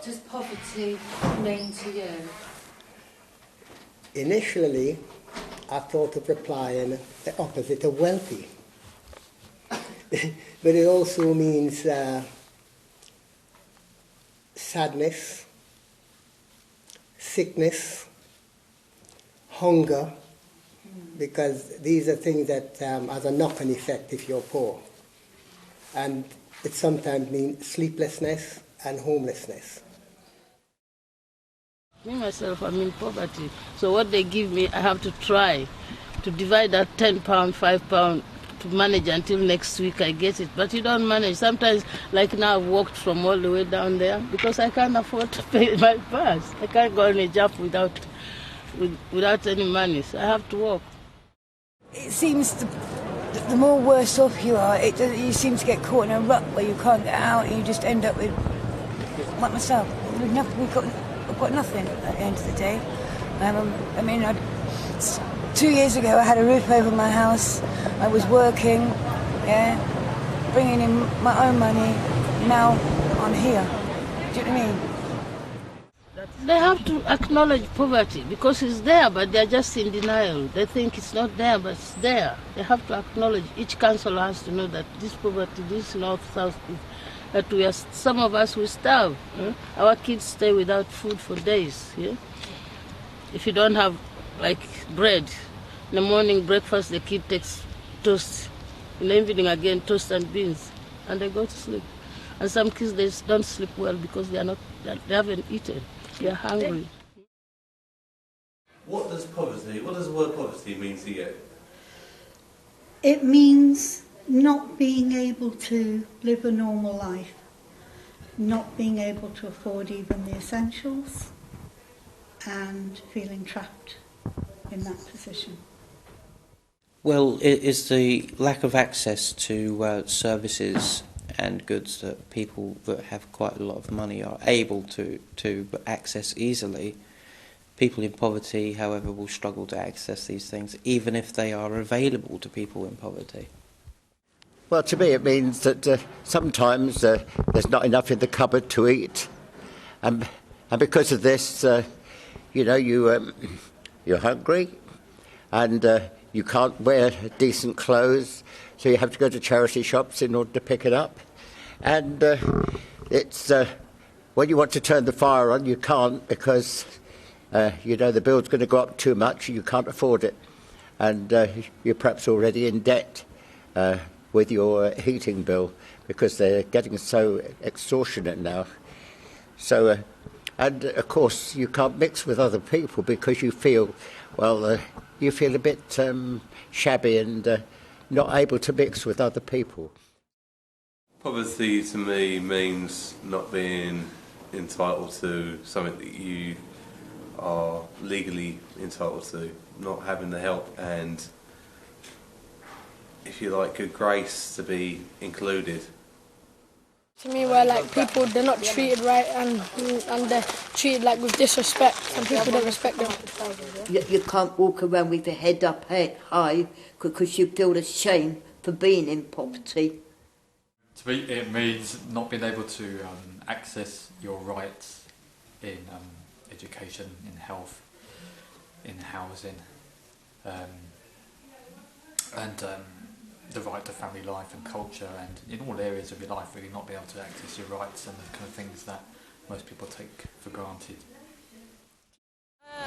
What does poverty mean to you? Initially, I thought of replying the opposite of wealthy. But it also means sadness, sickness, hunger, because these are things that has a knock-on effect if you're poor. And it sometimes means sleeplessness and homelessness. Me, myself, I'm in poverty. So what they give me, I have to try to divide that £10, £5 to manage until next week I get it. But you don't manage. Sometimes, like now, I've walked from all the way down there because I can't afford to pay my pass. I can't go on a job without any money, so I have to walk. It seems the more worse off you are, you seem to get caught in a rut where you can't get out and you just end up with, like myself, we've got nothing at the end of the day. I mean, 2 years ago I had a roof over my house, I was working, bringing in my own money, now I'm here. Do you know what I mean? They have to acknowledge poverty because it's there, but they're just in denial. They think it's not there, but it's there. They have to acknowledge, each councillor has to know that this poverty, this north-south, that some of us will starve. Our kids stay without food for days. If you don't have, like, bread, in the morning breakfast, the kid takes toast. In the evening again, toast and beans, and they go to sleep. And some kids, they don't sleep well because they haven't eaten. They're hungry. What does the word poverty mean to you? It means not being able to live a normal life, not being able to afford even the essentials, and feeling trapped in that position. Well, it is the lack of access to services and goods that people that have quite a lot of money are able to access easily. People in poverty, however, will struggle to access these things, even if they are available to people in poverty. Well, to me it means that sometimes there's not enough in the cupboard to eat. And because of this, you're hungry and you can't wear decent clothes, so you have to go to charity shops in order to pick it up. And it's when you want to turn the fire on, you can't because the bill's going to go up too much, you can't afford it. And you're perhaps already in debt with your heating bill because they're getting so extortionate now. So, and of course, you can't mix with other people because you feel, you feel a bit shabby and not able to mix with other people. Poverty to me means not being entitled to something that you are legally entitled to, not having the help and, if you like, good grace to be included. To me, where like people, they're not treated right and they're treated like with disrespect and people don't respect them. You can't walk around with your head up high because you feel ashamed for being in poverty. To me, it means not being able to access your rights in education, in health, in housing, and the right to family life and culture, and in all areas of your life, really not be able to access your rights and the kind of things that most people take for granted.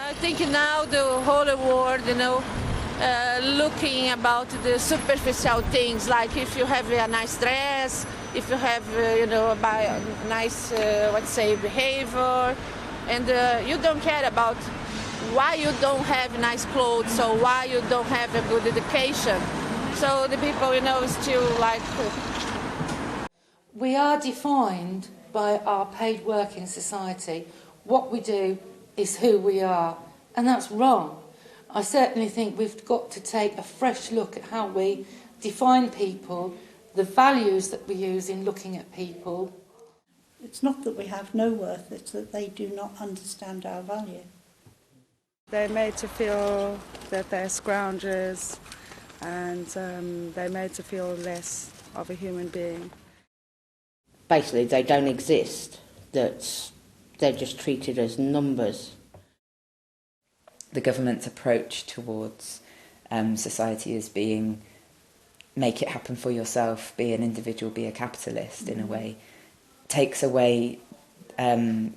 I think now the whole world, looking about the superficial things, like if you have a nice dress, if you have, a nice, behavior, and you don't care about why you don't have nice clothes or why you don't have a good education. So the people, still like... We are defined by our paid work in society. What we do is who we are, and that's wrong. I certainly think we've got to take a fresh look at how we define people, the values that we use in looking at people. It's not that we have no worth, it's that they do not understand our value. They're made to feel that they're scroungers and they're made to feel less of a human being. Basically, they don't exist, that they're just treated as numbers. The government's approach towards society as being make it happen for yourself, be an individual, be a capitalist in a way, takes away any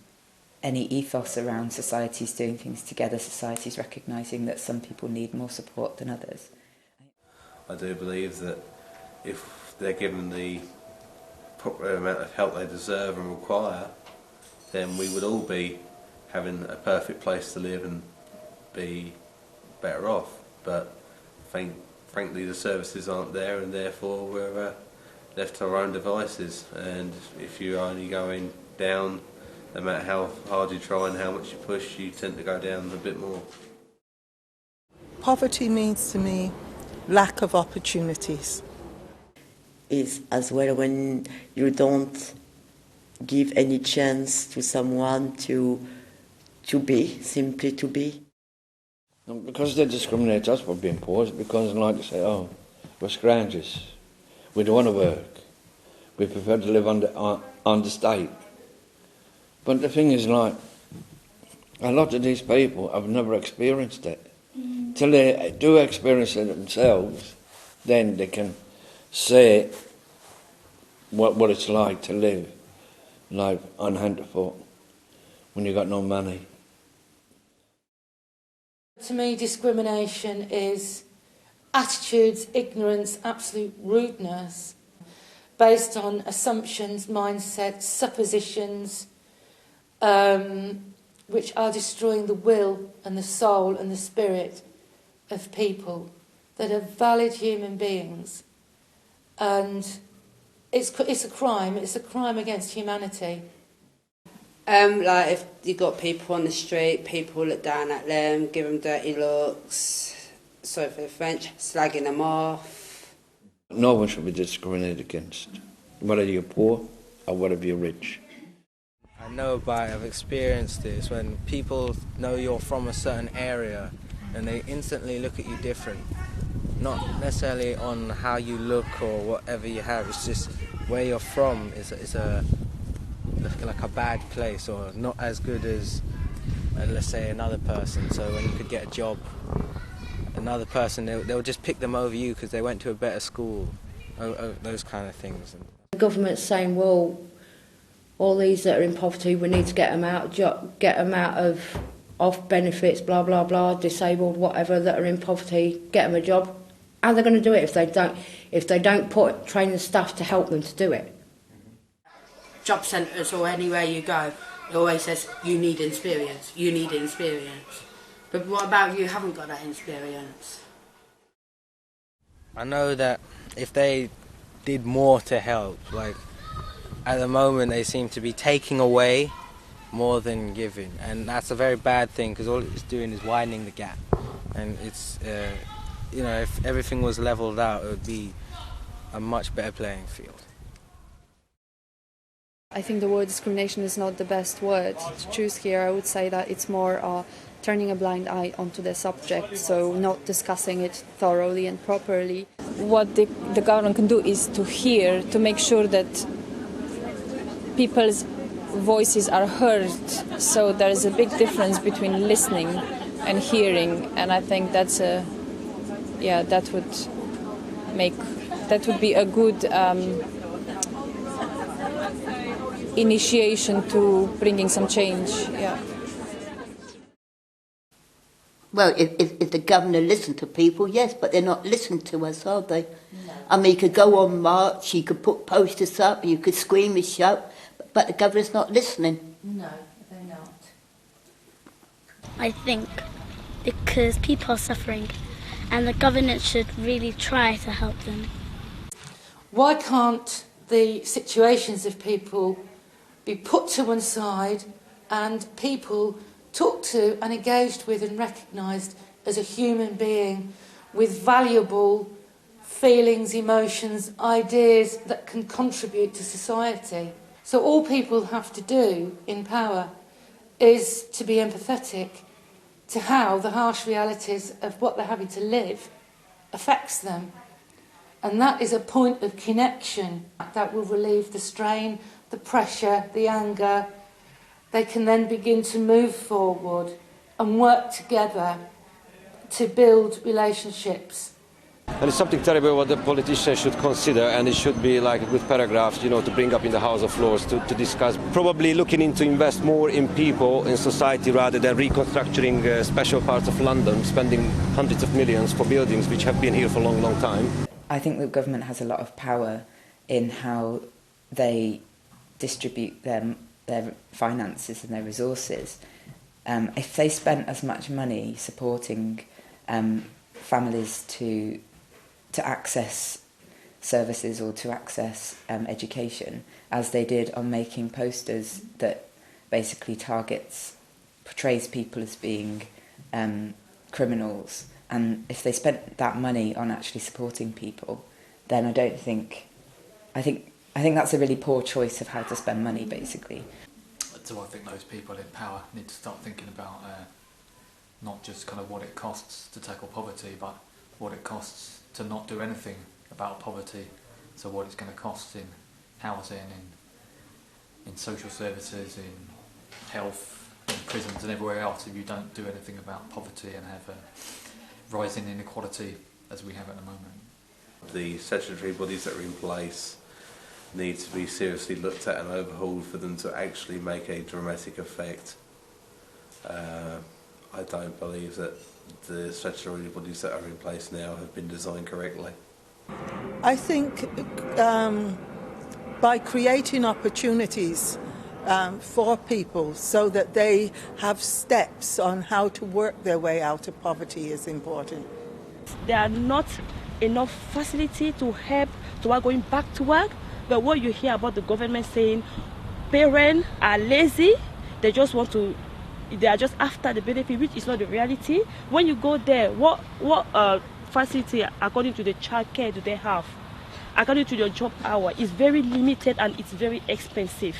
ethos around societies doing things together, societies recognising that some people need more support than others. I do believe that if they're given the proper amount of help they deserve and require, then we would all be having a perfect place to live and be better off. But frankly, the services aren't there, and therefore we're left to our own devices. And if you're only going down, no matter how hard you try and how much you push, you tend to go down a bit more. Poverty means to me lack of opportunities. Is as well when you don't give any chance to someone to be, simply to be. Because they discriminate us for being poor, it's because they like to say, oh, we're scroungers, we don't want to work, we prefer to live on the state. But the thing is, like, a lot of these people have never experienced it. Till they do experience it themselves, then they can say what it's like to live life on hand to foot when you've got no money. To me, discrimination is attitudes, ignorance, absolute rudeness, based on assumptions, mindsets, suppositions, which are destroying the will and the soul and the spirit of people that are valid human beings. And it's a crime. It's a crime against humanity. Like if you got people on the street, people look down at them, give them dirty looks, sorry for the French, slagging them off. No one should be discriminated against, whether you're poor or whether you're rich. I know about it, I've experienced this, when people know you're from a certain area and they instantly look at you different. Not necessarily on how you look or whatever you have, it's just where you're from is like a bad place or not as good as, let's say, another person. So when you could get a job, another person, they'll just pick them over you because they went to a better school, those kind of things. The government's saying, well, all these that are in poverty, we need to get them out of off benefits, blah, blah, blah, disabled, whatever, that are in poverty, get them a job. How are they going to do it if they don't put training staff to help them to do it? Job centres or anywhere you go, it always says, you need experience, you need experience. But what about you haven't got that experience? I know that if they did more to help, like at the moment they seem to be taking away more than giving, and that's a very bad thing because all it's doing is widening the gap. And it's, if everything was levelled out, it would be a much better playing field. I think the word discrimination is not the best word to choose here. I would say that it's more turning a blind eye onto the subject, so not discussing it thoroughly and properly. What the government can do is to hear, to make sure that people's voices are heard. So there is a big difference between listening and hearing, and I think that would be a good initiation to bringing some change. Yeah. Well, if the governor listened to people, yes, but they're not listening to us, are they? No. I mean, you could go on march, you could put posters up, you could scream and shout, but the governor's not listening. No, they're not. I think because people are suffering and the government should really try to help them. Why can't the situations of people be put to one side and people talked to and engaged with and recognised as a human being with valuable feelings, emotions, ideas that can contribute to society? So all people have to do in power is to be empathetic to how the harsh realities of what they're having to live affects them. And that is a point of connection that will relieve the strain, the pressure, the anger, they can then begin to move forward and work together to build relationships. And it's something terrible what the politicians should consider, and it should be like a good paragraph, you know, to bring up in the House of Lords to discuss. Probably looking into invest more in people, in society, rather than reconstructing special parts of London, spending hundreds of millions for buildings which have been here for a long, long time. I think the government has a lot of power in how they distribute their finances and their resources. If they spent as much money supporting families to access services or to access education as they did on making posters that basically portrays people as being criminals, and if they spent that money on actually supporting people, then I think that's a really poor choice of how to spend money, basically. So I think those people in power need to start thinking about not just kind of what it costs to tackle poverty, but what it costs to not do anything about poverty. So what it's going to cost in housing, in social services, in health, in prisons and everywhere else if you don't do anything about poverty and have a rising inequality as we have at the moment. The statutory bodies that are in place need to be seriously looked at and overhauled for them to actually make a dramatic effect. I don't believe that the statutory bodies that are in place now have been designed correctly. I think by creating opportunities for people so that they have steps on how to work their way out of poverty is important. There are not enough facility to help to going back to work. But what you hear about the government saying parents are lazy, they are just after the benefit, which is not the reality. When you go there, what facility according to the child care do they have? According to your job hour, is very limited and it's very expensive.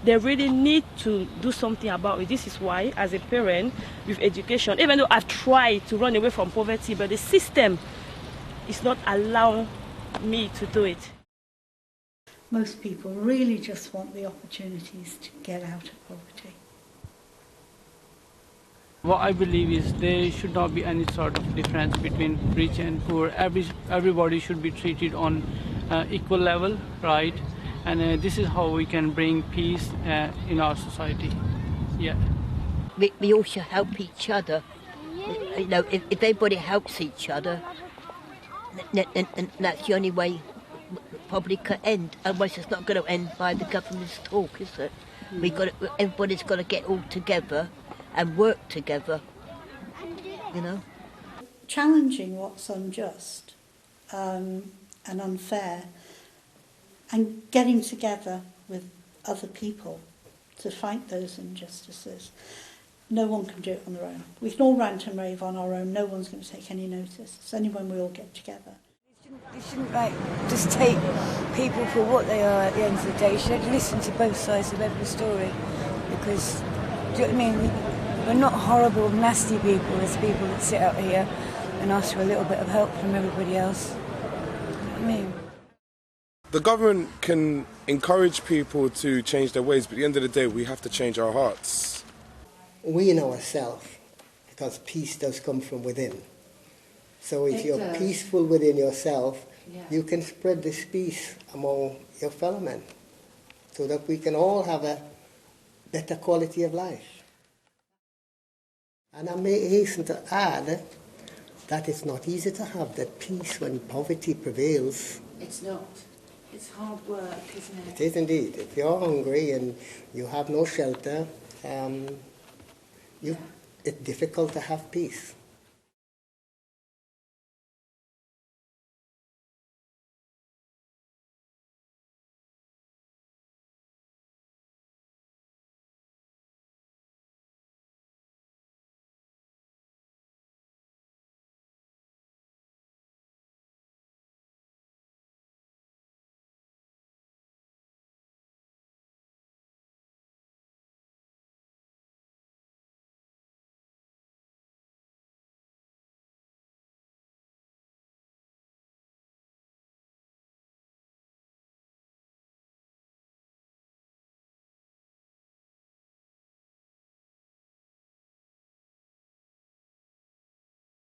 They really need to do something about it. This is why, as a parent with education, even though I've tried to run away from poverty, but the system is not allowing me to do it. Most people really just want the opportunities to get out of poverty. What I believe is there should not be any sort of difference between rich and poor. Everybody should be treated on equal level, right? And this is how we can bring peace in our society. Yeah. We all should help each other. You know, if everybody helps each other, and that's the only way probably could end. Otherwise, it's not going to end by the government's talk, is it? Everybody's got to get all together and work together. You know, challenging what's unjust and unfair, and getting together with other people to fight those injustices. No one can do it on their own. We can all rant and rave on our own. No one's going to take any notice. It's only when we all get together. You shouldn't just take people for what they are at the end of the day. You should listen to both sides of every story, because, do you know what I mean? We're not horrible, nasty people as people that sit out here and ask for a little bit of help from everybody else. You know what I mean? The government can encourage people to change their ways, but at the end of the day, we have to change our hearts. We know ourselves, because peace does come from within. So if you're peaceful within yourself, you can spread this peace among your fellow men, so that we can all have a better quality of life. And I may hasten to add that it's not easy to have that peace when poverty prevails. It's not. It's hard work, isn't it? It is indeed. If you're hungry and you have no shelter, it's difficult to have peace.